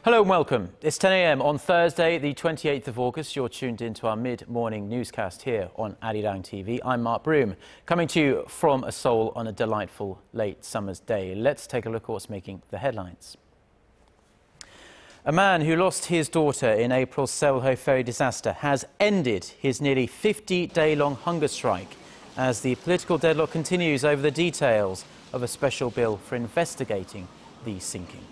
Hello and welcome. It's 10 a.m. on Thursday, the 28th of August. You're tuned into our mid-morning newscast here on Arirang TV. I'm Mark Broome, coming to you from Seoul on a delightful late summer's day. Let's take a look at what's making the headlines. A man who lost his daughter in April's Sewol-ho ferry disaster has ended his nearly 50-day-long hunger strike as the political deadlock continues over the details of a special bill for investigating the sinking.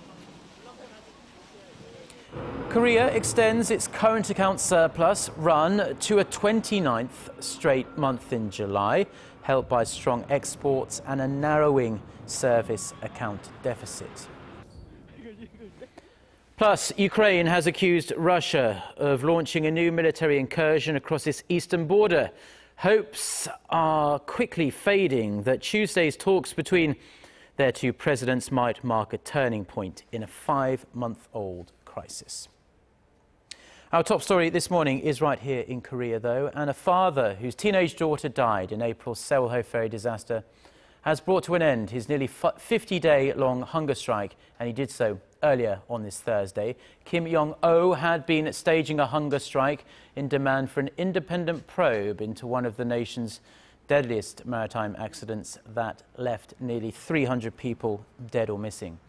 Korea extends its current account surplus run to a 29th straight month in July, helped by strong exports and a narrowing service account deficit. Plus, Ukraine has accused Russia of launching a new military incursion across its eastern border. Hopes are quickly fading that Tuesday's talks between their two presidents might mark a turning point in a 5-month-old crisis. Our top story this morning is right here in Korea, though, and a father whose teenage daughter died in April's Sewol-ho ferry disaster has brought to an end his nearly 50-day-long hunger strike, and he did so earlier on this Thursday. Kim Jong-oh had been staging a hunger strike in demand for an independent probe into one of the nation's deadliest maritime accidents that left nearly 300 people dead or missing.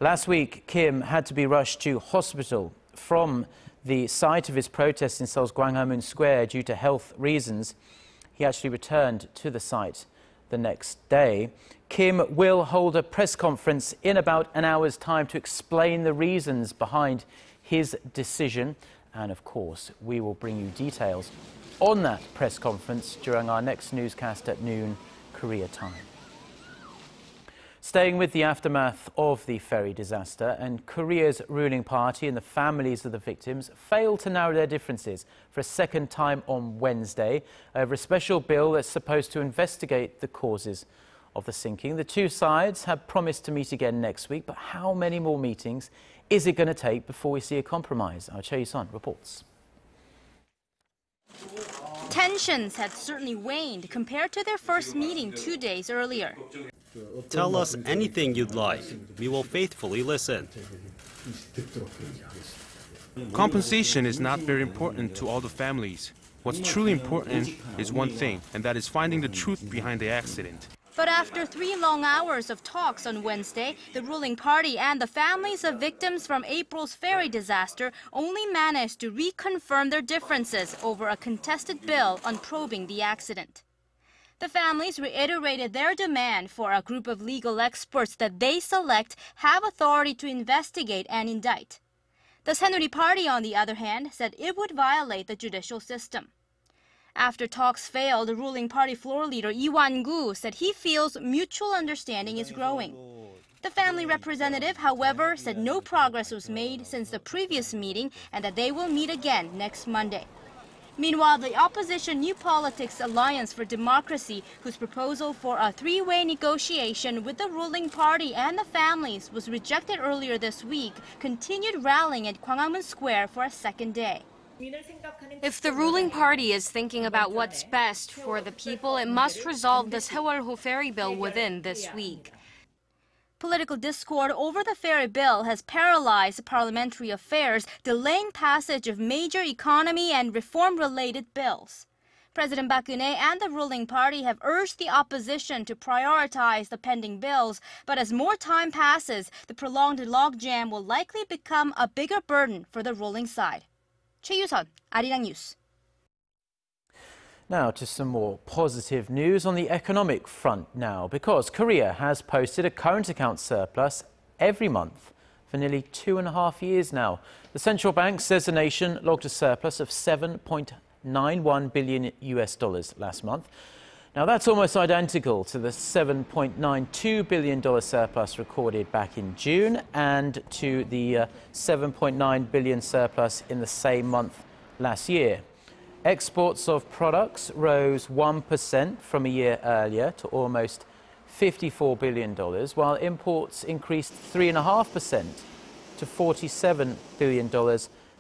Last week, Kim had to be rushed to hospital from the site of his protest in Seoul's Gwanghwamun Square due to health reasons. He actually returned to the site the next day. Kim will hold a press conference in about an hour's time to explain the reasons behind his decision. And of course, we will bring you details on that press conference during our next newscast at noon, Korea time. Staying with the aftermath of the ferry disaster, and Korea's ruling party and the families of the victims failed to narrow their differences for a second time on Wednesday over a special bill that's supposed to investigate the causes of the sinking. The two sides have promised to meet again next week, but how many more meetings is it going to take before we see a compromise? Our Chae-Sun reports. Tensions had certainly waned compared to their first meeting 2 days earlier. Tell us anything you'd like. We will faithfully listen. Compensation is not very important to all the families. What's truly important is one thing, and that is finding the truth behind the accident. But after 3 long hours of talks on Wednesday, the ruling party and the families of victims from April's ferry disaster only managed to reconfirm their differences over a contested bill on probing the accident. The families reiterated their demand for a group of legal experts that they select have authority to investigate and indict. The Saenuri party, on the other hand, said it would violate the judicial system. After talks failed, the ruling party floor leader Lee Wan-gu said he feels mutual understanding is growing. The family representative, however, said no progress was made since the previous meeting and that they will meet again next Monday. Meanwhile, the opposition New Politics Alliance for Democracy, whose proposal for a 3-way negotiation with the ruling party and the families was rejected earlier this week, continued rallying at Gwanghwamun Square for a second day. If the ruling party is thinking about what's best for the people, it must resolve the Sewol-ho ferry bill within this week. Political discord over the ferry bill has paralyzed parliamentary affairs, delaying passage of major economy and reform-related bills. President Park Geun-hye and the ruling party have urged the opposition to prioritize the pending bills, but as more time passes, the prolonged logjam will likely become a bigger burden for the ruling side. Chae-Sun, Arirang News. Now to some more positive news on the economic front now, because Korea has posted a current account surplus every month for nearly 2.5 years now. The central bank says the nation logged a surplus of $7.91 billion last month. Now that's almost identical to the $7.92 billion surplus recorded back in June and to the $7.9 billion surplus in the same month last year. Exports of products rose 1% from a year earlier to almost $54 billion, while imports increased 3.5% to $47 billion,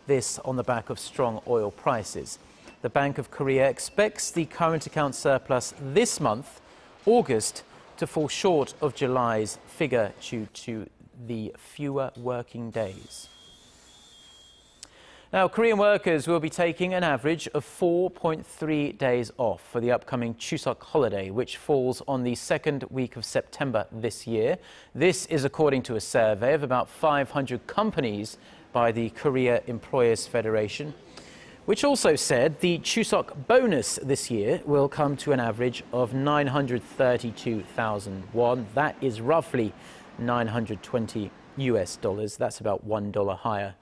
this on the back of strong oil prices. The Bank of Korea expects the current account surplus this month, August, to fall short of July's figure due to the fewer working days. Now, Korean workers will be taking an average of 4.3 days off for the upcoming Chuseok holiday, which falls on the second week of September this year. This is according to a survey of about 500 companies by the Korea Employers Federation, which also said the Chuseok bonus this year will come to an average of 932,000 won. That is roughly 920 US dollars. That's about $1 higher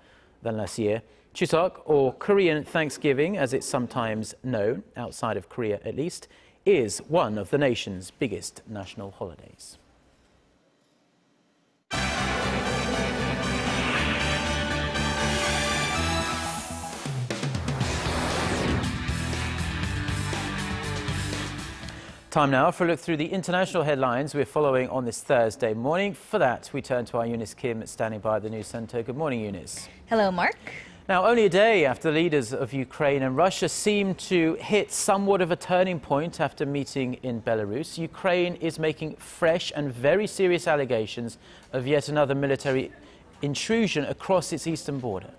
than last year. Chuseok, or Korean Thanksgiving as it's sometimes known, outside of Korea at least, is one of the nation's biggest national holidays. Time now for a look through the international headlines we're following on this Thursday morning. For that, we turn to our Eunice Kim standing by at the news centre. Good morning, Eunice. Hello, Mark. Now, only a day after the leaders of Ukraine and Russia seem to hit somewhat of a turning point after meeting in Belarus, Ukraine is making fresh and very serious allegations of yet another military intrusion across its eastern border.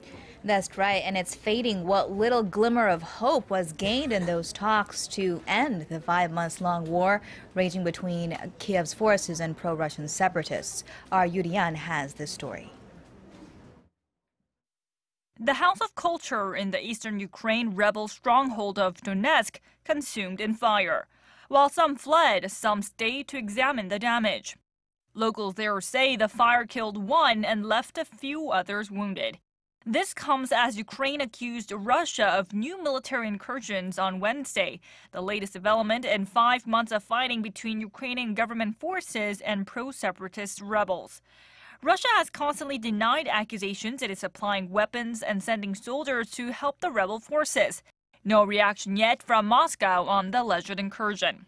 That's right, and it's fading what little glimmer of hope was gained in those talks to end the 5-month-long war raging between Kiev's forces and pro-Russian separatists. Our Yurian has this story. The House of Culture in the eastern Ukraine rebel stronghold of Donetsk consumed in fire. While some fled, some stayed to examine the damage. Locals there say the fire killed one and left a few others wounded. This comes as Ukraine accused Russia of new military incursions on Wednesday, the latest development in 5 months of fighting between Ukrainian government forces and pro-separatist rebels. Russia has constantly denied accusations it is supplying weapons and sending soldiers to help the rebel forces. No reaction yet from Moscow on the alleged incursion.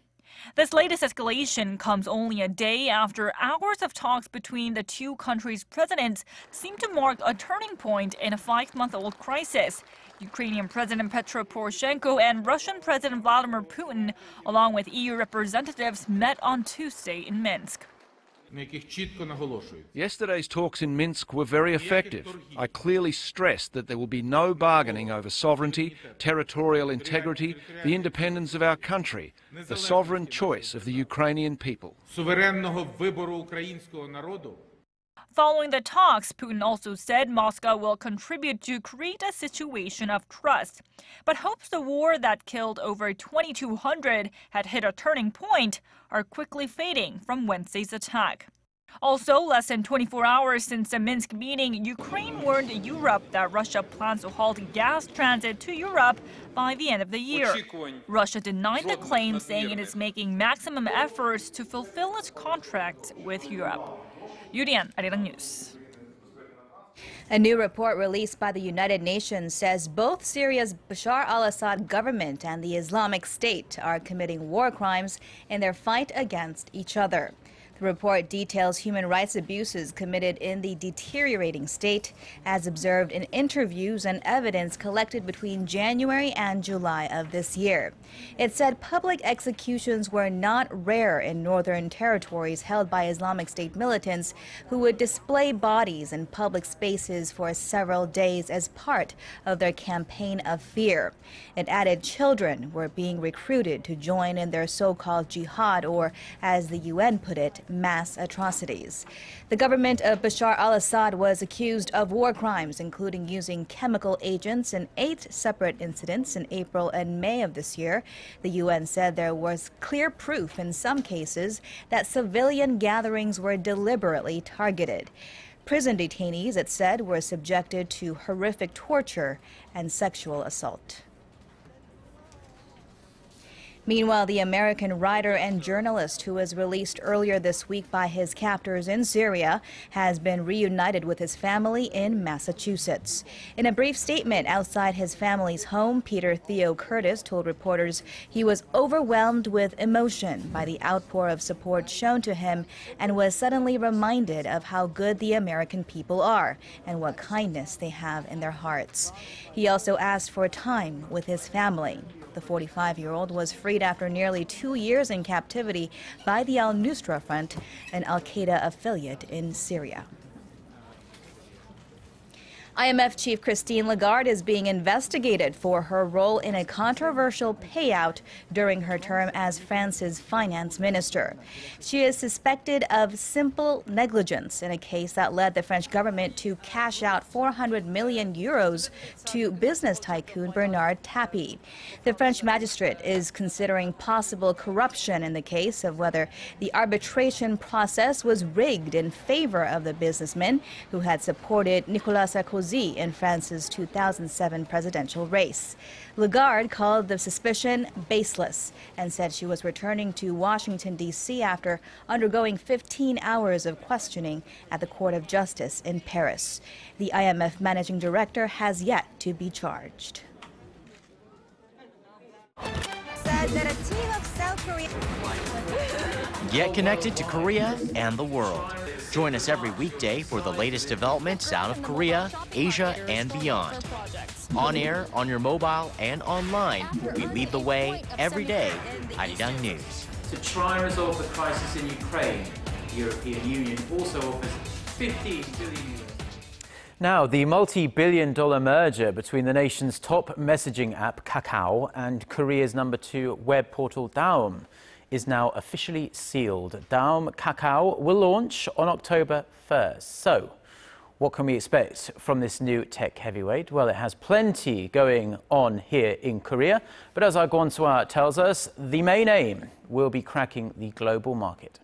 This latest escalation comes only a day after hours of talks between the two countries' presidents seem to mark a turning point in a 5-month-old crisis. Ukrainian President Petro Poroshenko and Russian President Vladimir Putin, along with EU representatives, met on Tuesday in Minsk. Yesterday's talks in Minsk were very effective. I clearly stressed that there will be no bargaining over sovereignty, territorial integrity, the independence of our country, the sovereign choice of the Ukrainian people. Following the talks, Putin also said Moscow will contribute to create a situation of trust, but hopes the war that killed over 2,200 had hit a turning point are quickly fading from Wednesday's attack. Also, less than 24 hours since the Minsk meeting, Ukraine warned Europe that Russia plans to halt gas transit to Europe by the end of the year. Russia denied the claim, saying it is making maximum efforts to fulfill its contracts with Europe. Yurian, Arirang News. A new report released by the United Nations says both Syria's Bashar al-Assad government and the Islamic State are committing war crimes in their fight against each other. The report details human rights abuses committed in the deteriorating state, as observed in interviews and evidence collected between January and July of this year. It said public executions were not rare in northern territories held by Islamic State militants who would display bodies in public spaces for several days as part of their campaign of fear. It added children were being recruited to join in their so-called jihad, or, as the UN put it, mass atrocities. The government of Bashar al-Assad was accused of war crimes, including using chemical agents in 8 separate incidents in April and May of this year. The UN said there was clear proof in some cases that civilian gatherings were deliberately targeted. Prison detainees, it said, were subjected to horrific torture and sexual assault. Meanwhile, the American writer and journalist who was released earlier this week by his captors in Syria has been reunited with his family in Massachusetts. In a brief statement outside his family's home, Peter Theo Curtis told reporters he was overwhelmed with emotion by the outpour of support shown to him and was suddenly reminded of how good the American people are and what kindness they have in their hearts. He also asked for time with his family. The 45-year-old was freed after nearly 2 years in captivity by the al-Nusra Front, an al-Qaeda affiliate in Syria. IMF Chief Christine Lagarde is being investigated for her role in a controversial payout during her term as France's finance minister. She is suspected of simple negligence in a case that led the French government to cash out 400 million euros to business tycoon Bernard Tapie. The French magistrate is considering possible corruption in the case of whether the arbitration process was rigged in favor of the businessman who had supported Nicolas Sarkozy in France's 2007 presidential race. Lagarde called the suspicion baseless and said she was returning to Washington, D.C. after undergoing 15 hours of questioning at the Court of Justice in Paris. The IMF managing director has yet to be charged. Get connected to Korea and the world. Join us every weekday for the latest developments out of Korea, Asia, and beyond. On air, on your mobile, and online, we lead the way every day. Arirang News. To try and resolve the crisis in Ukraine, the European Union also offers $15 billion. Now, the multi-billion-dollar merger between the nation's top messaging app, Kakao, and Korea's #2 web portal, Daum, is now officially sealed. Daum Kakao will launch on October 1st. So, what can we expect from this new tech heavyweight? Well, it has plenty going on here in Korea, but as our Gwon-soa tells us, the main aim will be cracking the global market.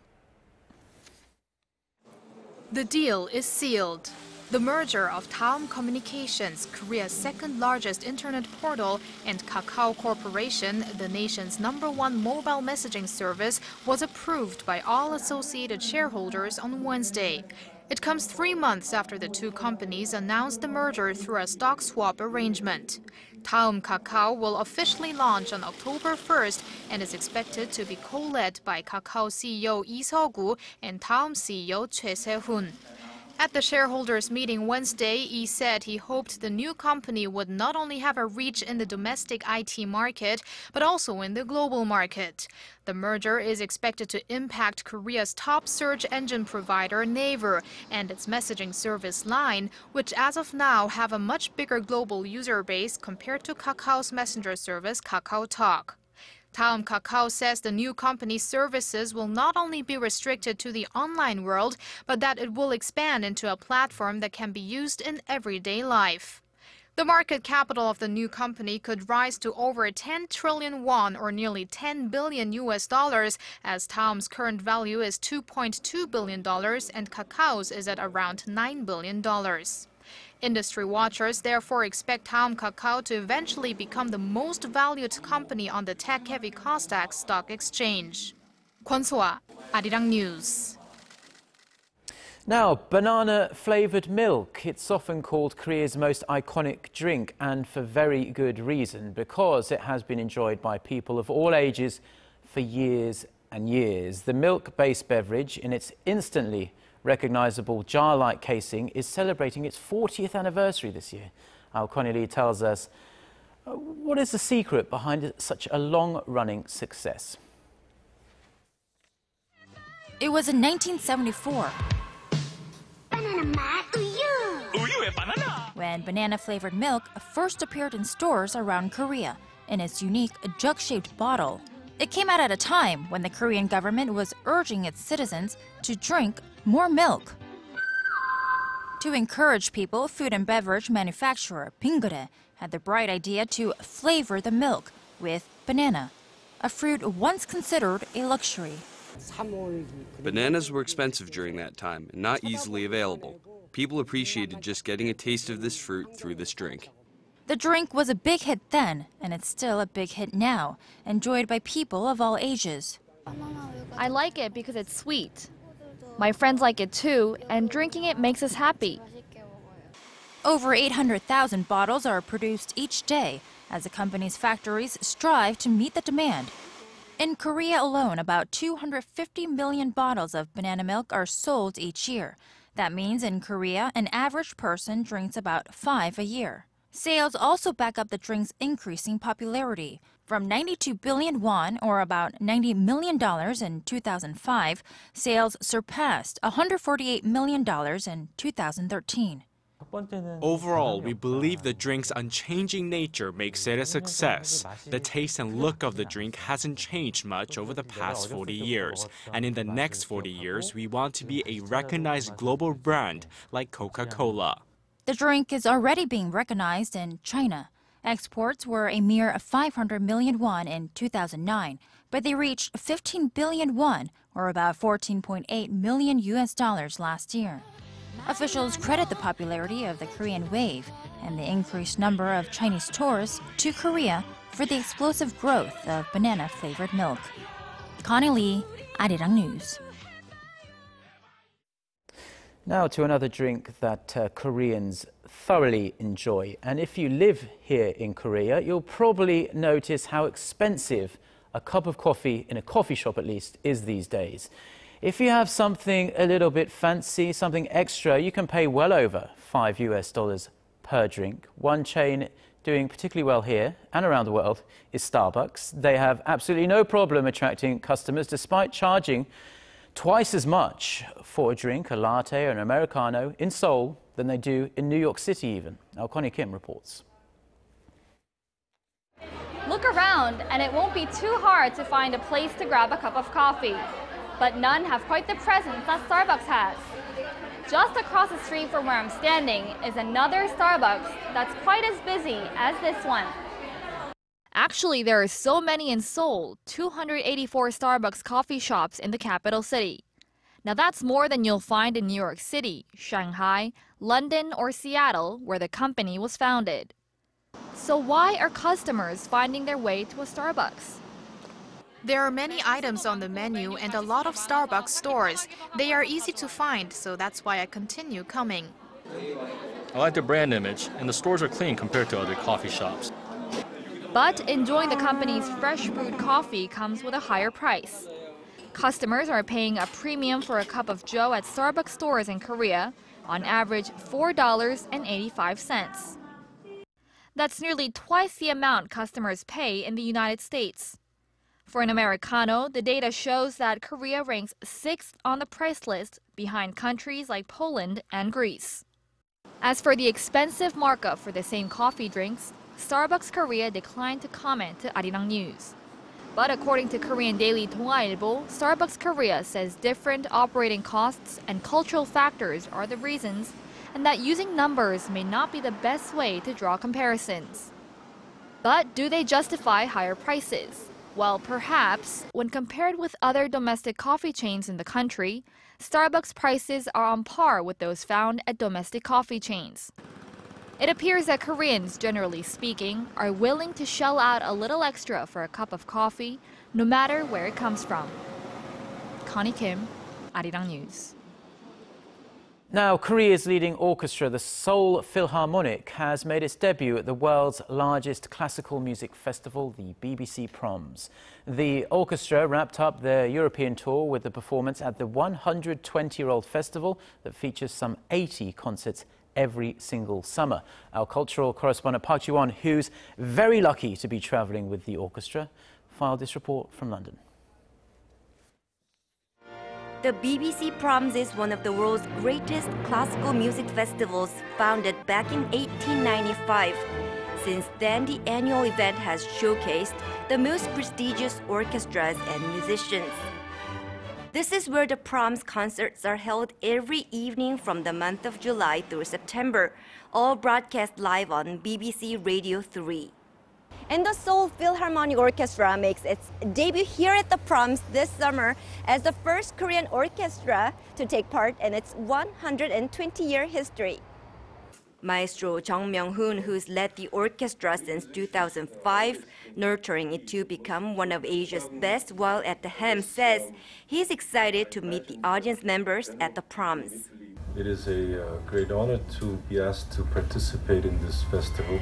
The deal is sealed. The merger of Daum Communications, Korea's second-largest internet portal, and Kakao Corporation, the nation's #1 mobile messaging service, was approved by all associated shareholders on Wednesday. It comes 3 months after the two companies announced the merger through a stock swap arrangement. Daum Kakao will officially launch on October 1st and is expected to be co-led by Kakao CEO Lee Se-gu and Daum CEO Choi Se-hoon. At the shareholders' meeting Wednesday, Lee said he hoped the new company would not only have a reach in the domestic IT market, but also in the global market. The merger is expected to impact Korea's top search engine provider, Naver, and its messaging service Line, which as of now have a much bigger global user base compared to Kakao's messenger service, Kakao Talk. Daum Kakao says the new company's services will not only be restricted to the online world, but that it will expand into a platform that can be used in everyday life. The market capital of the new company could rise to over 10 trillion won, or nearly $10 billion, as Daum's current value is $2.2 billion and Kakao's is at around $9 billion. Industry watchers therefore expect Daum Kakao to eventually become the most valued company on the tech-heavy Kosdaq stock exchange. Gwon-soa, Arirang News. Now, banana-flavoured milk. It's often called Korea's most iconic drink, and for very good reason, because it has been enjoyed by people of all ages for years and years. The milk-based beverage, in its instantly recognisable jar-like casing, is celebrating its 40th anniversary this year. Al Lee tells us, what is the secret behind such a long-running success? It was in 1974 when banana-flavored milk first appeared in stores around Korea in its unique jug-shaped bottle. It came out at a time when the Korean government was urging its citizens to drink more milk. To encourage people, food and beverage manufacturer Bingure had the bright idea to flavor the milk with banana, a fruit once considered a luxury. Bananas were expensive during that time and not easily available. People appreciated just getting a taste of this fruit through this drink. The drink was a big hit then, and it's still a big hit now, enjoyed by people of all ages. I like it because it's sweet. My friends like it too, and drinking it makes us happy. Over 800,000 bottles are produced each day as the company's factories strive to meet the demand. In Korea alone, about 250 million bottles of banana milk are sold each year. That means in Korea, an average person drinks about 5 a year. Sales also back up the drink's increasing popularity. From 92 billion won, or about $90 million in 2005, sales surpassed $148 million in 2013. Overall, we believe the drink's unchanging nature makes it a success. The taste and look of the drink hasn't changed much over the past 40 years. And in the next 40 years, we want to be a recognized global brand like Coca-Cola. The drink is already being recognized in China. Exports were a mere 500 million won in 2009, but they reached 15 billion won, or about $14.8 million last year. Officials credit the popularity of the Korean wave and the increased number of Chinese tourists to Korea for the explosive growth of banana-flavored milk. Connie Lee, Arirang News. Now to another drink that Koreans thoroughly enjoy. And if you live here in Korea, you'll probably notice how expensive a cup of coffee, in a coffee shop at least, is these days. If you have something a little bit fancy, something extra, you can pay well over $5 per drink. One chain doing particularly well here and around the world is Starbucks. They have absolutely no problem attracting customers despite charging twice as much for a drink, a latte or an Americano, in Seoul than they do in New York City even. Now, Connie Kim reports. Look around and it won't be too hard to find a place to grab a cup of coffee. But none have quite the presence that Starbucks has. Just across the street from where I'm standing is another Starbucks that's quite as busy as this one. Actually, there are so many in Seoul, 284 Starbucks coffee shops in the capital city. Now that's more than you'll find in New York City, Shanghai, London, or Seattle, where the company was founded. So why are customers finding their way to a Starbucks? There are many items on the menu and a lot of Starbucks stores. They are easy to find, so that's why I continue coming. I like the brand image, and the stores are clean compared to other coffee shops. But enjoying the company's fresh brewed coffee comes with a higher price. Customers are paying a premium for a cup of joe at Starbucks stores in Korea, on average $4.85. That's nearly twice the amount customers pay in the United States. For an Americano, the data shows that Korea ranks 6th on the price list behind countries like Poland and Greece. As for the expensive markup for the same coffee drinks, Starbucks Korea declined to comment to Arirang News. But according to Korean daily 동아일보, Starbucks Korea says different operating costs and cultural factors are the reasons, and that using numbers may not be the best way to draw comparisons. But do they justify higher prices? Well, perhaps, when compared with other domestic coffee chains in the country, Starbucks prices are on par with those found at domestic coffee chains. It appears that Koreans, generally speaking, are willing to shell out a little extra for a cup of coffee, no matter where it comes from. Connie Kim, Arirang News. Now, Korea's leading orchestra, the Seoul Philharmonic, has made its debut at the world's largest classical music festival, the BBC Proms. The orchestra wrapped up their European tour with the performance at the 120-year-old festival that features some 80 concerts every single summer. Our cultural correspondent Park Ji-won, who's very lucky to be travelling with the orchestra, filed this report from London. The BBC Proms is one of the world's greatest classical music festivals, founded back in 1895. Since then, the annual event has showcased the most prestigious orchestras and musicians. This is where the Proms concerts are held every evening from the month of July through September, all broadcast live on BBC Radio 3. And the Seoul Philharmonic Orchestra makes its debut here at the Proms this summer as the first Korean orchestra to take part in its 120-year history. Maestro Jung Myung-hoon, who's led the orchestra since 2005, nurturing it to become one of Asia's best while at the helm, says he's excited to meet the audience members at the Proms. It is a great honor to be asked to participate in this festival.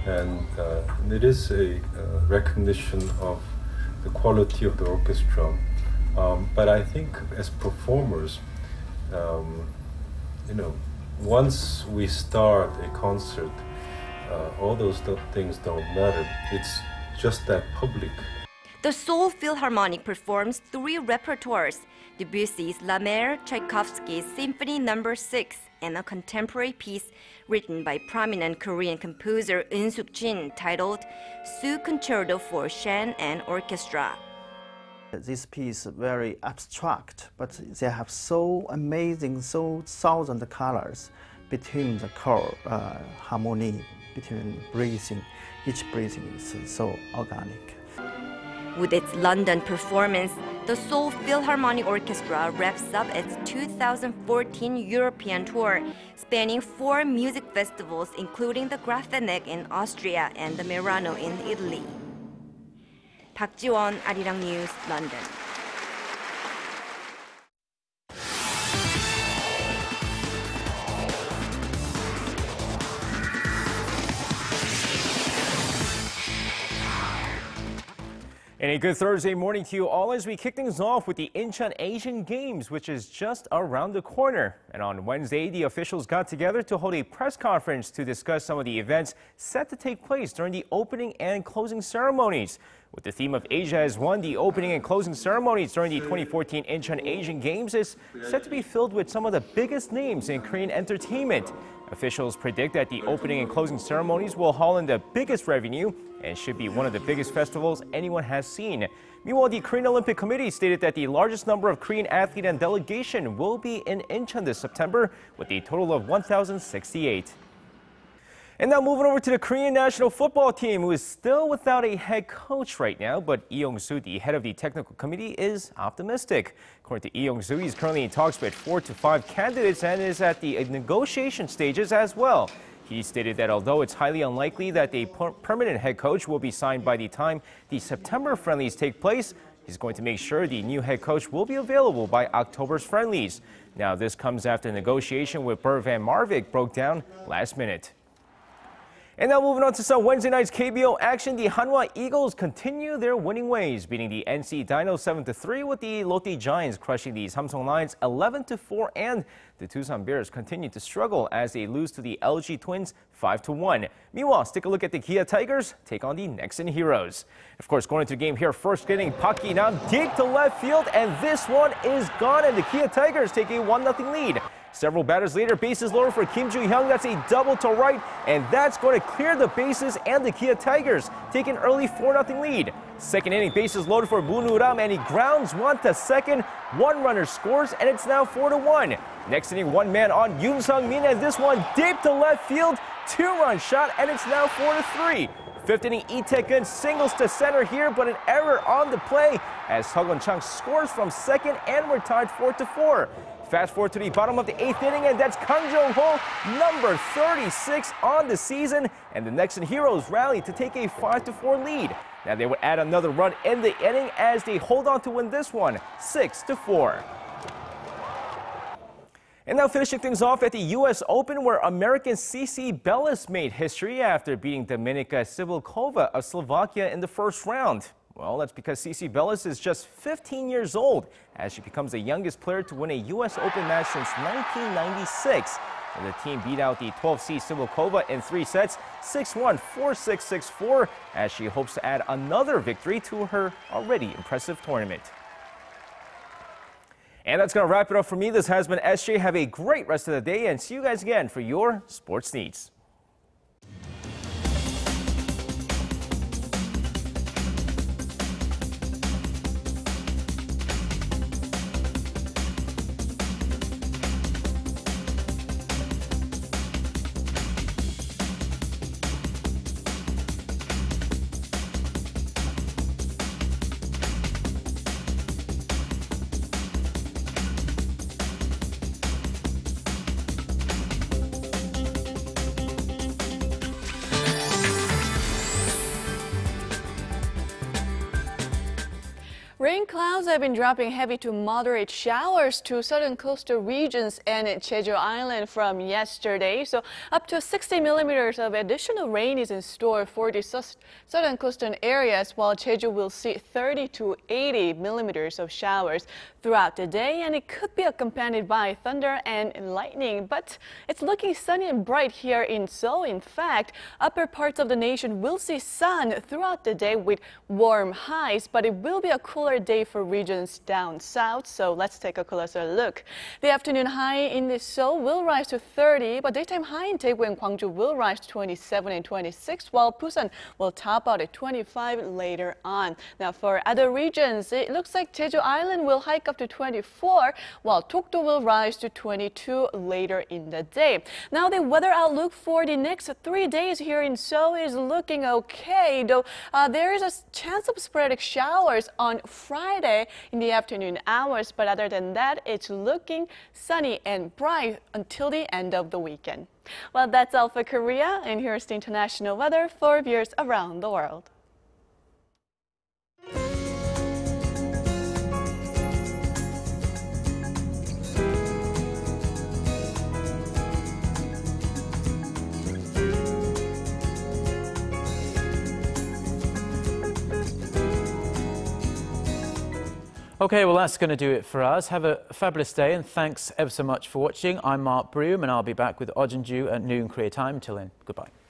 And it is a recognition of the quality of the orchestra. But I think as performers, once we start a concert, all those things don't matter. It's just that public. The Seoul Philharmonic performs 3 repertoires: Debussy's La Mer, Tchaikovsky's Symphony No. 6, and a contemporary piece written by prominent Korean composer Eun Suk-jin titled Su Concerto for Shan and Orchestra. This piece is very abstract, but they have so amazing, so thousand colors between the chord harmony, between breathing. Each breathing is so organic. With its London performance, the Seoul Philharmonic Orchestra wraps up its 2014 European tour, spanning 4 music festivals including the Grafeneck in Austria and the Merano in Italy. Park Ji-won, Arirang News, London. And a good Thursday morning to you all as we kick things off with the Incheon Asian Games, which is just around the corner. And on Wednesday, the officials got together to hold a press conference to discuss some of the events set to take place during the opening and closing ceremonies. With the theme of Asia as one, the opening and closing ceremonies during the 2014 Incheon Asian Games is set to be filled with some of the biggest names in Korean entertainment. Officials predict that the opening and closing ceremonies will haul in the biggest revenue and should be one of the biggest festivals anyone has seen. Meanwhile, the Korean Olympic Committee stated that the largest number of Korean athletes and delegation will be in Incheon this September, with a total of 1,068. And now moving over to the Korean national football team, who is still without a head coach right now, but Lee Young-soo, the head of the technical committee, is optimistic. According to Lee Young-soo, he's currently in talks with 4 to 5 candidates and is at the negotiation stages as well. He stated that although it's highly unlikely that a permanent head coach will be signed by the time the September friendlies take place, he's going to make sure the new head coach will be available by October's friendlies. Now, this comes after negotiation with Bert Van Marwijk broke down last minute. And now moving on to some Wednesday night's KBO action, the Hanwha Eagles continue their winning ways, beating the NC Dino 7-3 with the Lotte Giants crushing the Samsung Lions 11-4, and the Tucson Bears continue to struggle as they lose to the LG Twins 5-1. Meanwhile, take a look at the Kia Tigers take on the Nexen Heroes. Of course, going into the game here, first getting Park Ki-nam deep to left field, and this one is gone, and the Kia Tigers take a 1-0 lead. Several batters later, bases loaded for Kim Joo-hyung. That's a double to right, and that's going to clear the bases, and the Kia Tigers take an early 4-0 lead. Second inning, bases loaded for Moon Woo-ram, and he grounds one to second. One runner scores, and it's now 4-1. Next inning, one man on Yoon Sung-min, and this one deep to left field. 2-run shot, and it's now 4-3. Fifth inning, Lee Tae-keun singles to center here, but an error on the play as Seok Chang scores from second, and we're tied 4-4. Fast forward to the bottom of the 8th inning, and that's Kang Jong-ho, number 36 on the season, and the Nexen Heroes rally to take a 5-4 lead. Now they would add another run in the inning as they hold on to win this one, 6-4. And now finishing things off at the U.S. Open, where American Cici Bellis made history after beating Dominika Sewol-ho of Slovakia in the first round. Well, that's because Cici Bellis is just 15 years old, as she becomes the youngest player to win a U.S. Open match since 1996. And the team beat out the 12-seed Sewol-ho in 3 sets, 6-1, 4-6, 6-4, as she hopes to add another victory to her already impressive tournament. And that's going to wrap it up for me. This has been SJ. Have a great rest of the day, and see you guys again for your sports needs. Rain clouds have been dropping heavy to moderate showers to southern coastal regions and Jeju Island from yesterday. So up to 60 millimeters of additional rain is in store for the southern coastal areas, while Jeju will see 30 to 80 millimeters of showers throughout the day, and it could be accompanied by thunder and lightning. But it's looking sunny and bright here in Seoul. In fact, upper parts of the nation will see sun throughout the day with warm highs, but it will be a cooler day cloudy for regions down south, so let's take a closer look. The afternoon high in Seoul will rise to 30, but daytime high in Daegu and Gwangju will rise to 27 and 26, while Busan will top out at 25 later on. Now for other regions, it looks like Jeju Island will hike up to 24, while Dokdo will rise to 22 later in the day. Now the weather outlook for the next 3 days here in Seoul is looking okay, though there is a chance of sporadic showers on Friday in the afternoon hours, but other than that, it's looking sunny and bright until the end of the weekend. Well, that's all for Korea, and here's the international weather for viewers around the world. Okay, well, that's going to do it for us. Have a fabulous day, and thanks ever so much for watching. I'm Mark Broome, and I'll be back with Ojinju at noon Korea time. Until then, goodbye.